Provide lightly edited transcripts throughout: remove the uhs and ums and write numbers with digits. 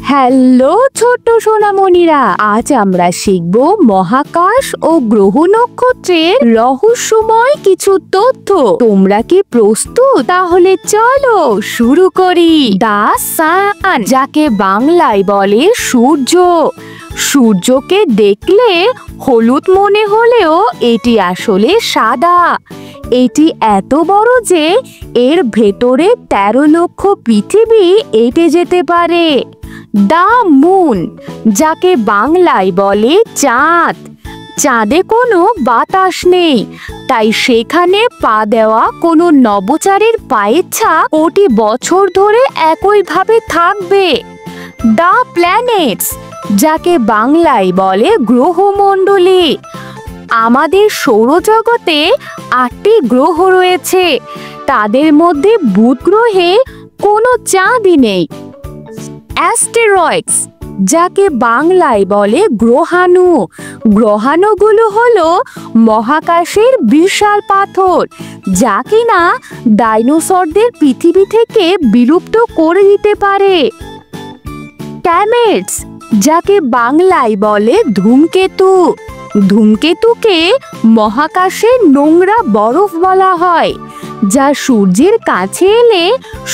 Hello ছোট্ট সোনামণিরা, আজ আমরা শিখব মহাকাশ ও গ্রহ নক্ষত্রের রহস্যময় কিছু তথ্য। তোমরা কি প্রস্তুত? তাহলে চলো শুরু করি। দা সান, যাকে বাংলায় বলে সূর্য। সূর্যকে দেখলে হলুদ মনে হলেও এটি আসলে সাদা। এটি এত বড় যে এর ভেতরে 13 লক্ষ পৃথিবী এঁটে যেতে পারে। দা মুন, যাকে বাংলায় বলে চাঁদ। চাঁদে কোনো বাতাস নেই, তাই সেখানে পা দেওয়া কোনো নভোচারীর পায়ের ছাপ কোটি বছর ধরে একইভাবে থাকবে। দা প্ল্যানেটস, যাকে বাংলায় বলে গ্রহমণ্ডলী। আমাদের সৌরজগতে 8টি গ্রহ রয়েছে, তাদের মধ্যে বুধ গ্রহে কোনো চাঁদই নেই। অ্যাস্টেরয়েডস, যাকে বাংলায় বলে গ্রহাণু। গ্রহাণুগুলো হলো মহাকাশের বিশাল পাথর, যা কিনা ডাইনোসরদের পৃথিবী থেকে বিলুপ্ত করে দিতে পারে। কমেটস, যাকে বাংলায় বলে ধূমকেতু। ধূমকেতুকে মহাকাশের নোংরা বরফ বলা হয়, যা সূর্যের কাছে এলে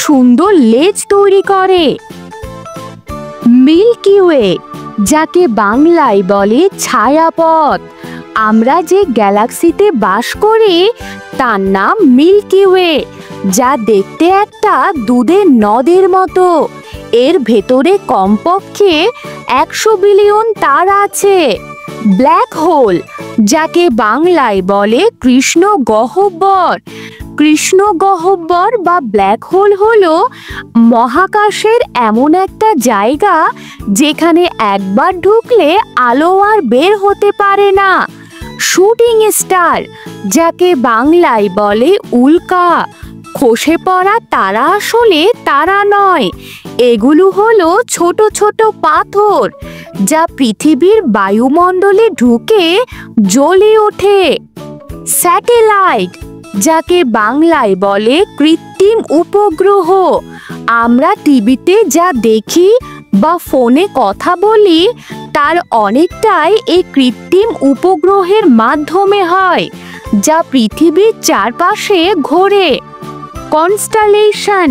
সুন্দর লেজ তৈরি করে। মিল্কি ওয়ে, যাকে বাংলায় বলে ছায়াপথ। আমরা যে গ্যালাক্সিতে বাস করি তার নাম মিল্কি ওয়ে, যা দেখতে একটা দুধের নদের মতো। এর ভেতরে কমপক্ষে 100 বিলিয়ন তারা আছে। ব্ল্যাক হোল, যাকে বাংলায় বলে কৃষ্ণ গহ্বর। কৃষ্ণ গহ্বর বা ব্ল্যাক হোল হলো মহাকাশের এমন একটা জায়গা যেখানে একবার ঢুকলে আলো আর বের হতে পারে না। শুটিং স্টার, যাকে বাংলায় বলে উল্কা। খসে পড়া তারা আসলে তারা নয়, এগুলো হলো ছোট ছোট পাথর যা পৃথিবীর বায়ুমণ্ডলে ঢুকে জ্বলে ওঠে। স্যাটেলাইট, যাকে বাংলায় বলে কৃত্রিম উপগ্রহ। আমরা টিভিতে যা দেখি বা ফোনে কথা বলি তার অনেকটাই এই কৃত্রিম উপগ্রহের মাধ্যমে হয়, যা পৃথিবীর চারপাশে ঘোরে। কনস্টেলেশন,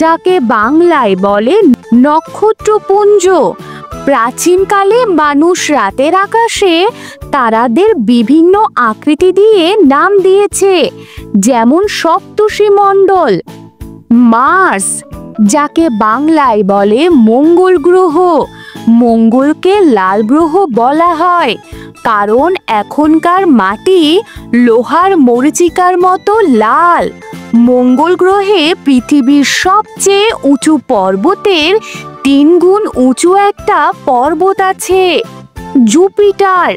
যাকে বাংলায় বলে নক্ষত্রপুঞ্জ। প্রাচীনকালে মানুষ রাতের আকাশে তারাদের বিভিন্ন আকৃতি দিয়ে নাম দিয়েছে, যেমন সপ্তর্ষি মণ্ডল। মার্স, যাকে বাংলায় বলে মঙ্গল গ্রহ। মঙ্গলকে লাল গ্রহ বলা হয় কারণ এখনকার মাটি লোহার মরীচিকার মতো লাল। মঙ্গল গ্রহে পৃথিবীর সবচেয়ে উঁচু পর্বতের 3 গুণ উঁচু একটা পর্বত আছে। জুপিটার,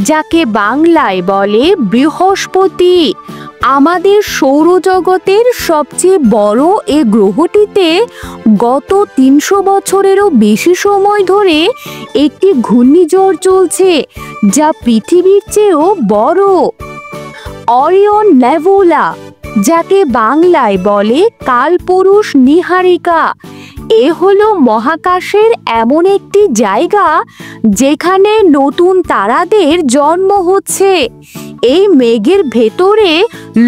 যাকে বাংলায় বলে বৃহস্পতি। আমাদের সৌরজগতের সবচেয়ে বড় এই গ্রহটিতে গত 300 বছরেরও বেশি সময় ধরে একটি ঘূর্ণিঝড় চলছে, যা পৃথিবীর চেয়েও বড়। অরিয়ন নেবুলা, যাকে বাংলায় বলে কালপুরুষ নীহারিকা। এ হলো মহাকাশের এমন একটি জায়গা যেখানে নতুন তারাদের জন্ম হচ্ছে। এই মেঘের ভেতরে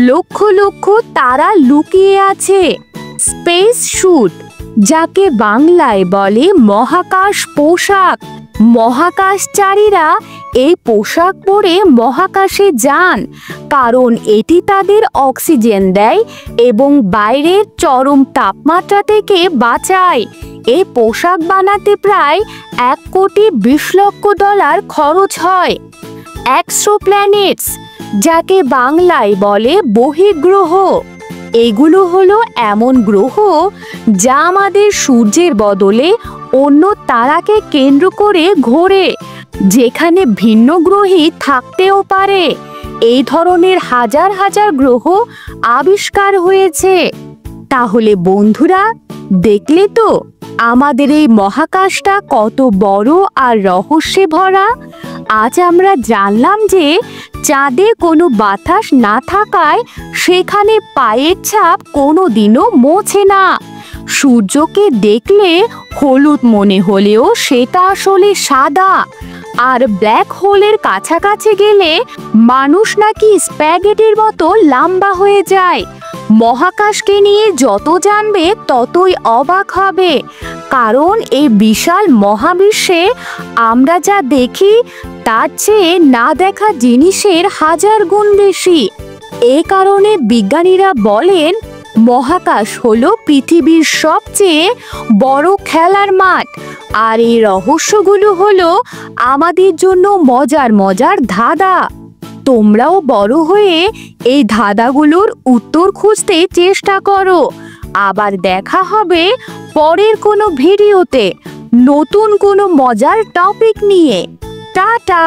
লক্ষ লক্ষ তারা লুকিয়ে আছে। স্পেস স্যুট, যাকে বাংলায় বলে মহাকাশ পোশাক। মহাকাশচারীরা এই পোশাক পরে মহাকাশে যান কারণ এটি তাদের অক্সিজেন দেয় এবং বাইরের চরম তাপমাত্রা থেকে বাঁচায়। এই পোশাক বানাতে প্রায় $1,20,00,000 খরচ হয়। এক্সোপ্ল্যানেটস, যাকে বাংলায় বলে বহির্গ্রহ। এগুলো হলো এমন গ্রহ যা আমাদের সূর্যের বদলে অন্য তারাকে কেন্দ্র করে ঘোরে, যেখানে ভিন্ন গ্রহই থাকতেও পারে। এই ধরনের হাজার হাজার গ্রহ আবিষ্কার হয়েছে। তাহলে বন্ধুরা, দেখলে তো আমাদের এই মহাকাশটা কত বড় আর রহস্যে ভরা। আজ আমরা জানলাম যে চাঁদে কোনো বাতাস না থাকায় সেখানে পায়ের ছাপ কোনোদিনও মোছে না। সূর্যকে দেখলে হলুদ মনে হলেও সেটা আসলে সাদা। আর ব্ল্যাক হোলের কাছাকাছি গেলে মানুষ নাকি স্প্যাগেটির মতো লম্বা হয়ে যায়। মহাকাশকে নিয়ে যত জানবে ততই অবাক হবে, কারণ এই বিশাল মহাবিশ্বে আমরা যা দেখি তার চেয়ে না দেখা জিনিসের হাজার গুণ বেশি। এ কারণে বিজ্ঞানীরা বলেন মহাকাশ হলো পৃথিবীর সবচেয়ে বড় খেলার মাঠ। আর এই রহস্যগুলো হলো আমাদের জন্য মজার মজার ধাঁধা। তোমরাও বড় হয়ে এই ধাঁধাগুলোর উত্তর খুঁজতে চেষ্টা করো। আবার দেখা হবে পরের কোনো ভিডিওতে নতুন কোনো মজার টপিক নিয়ে। টাটা।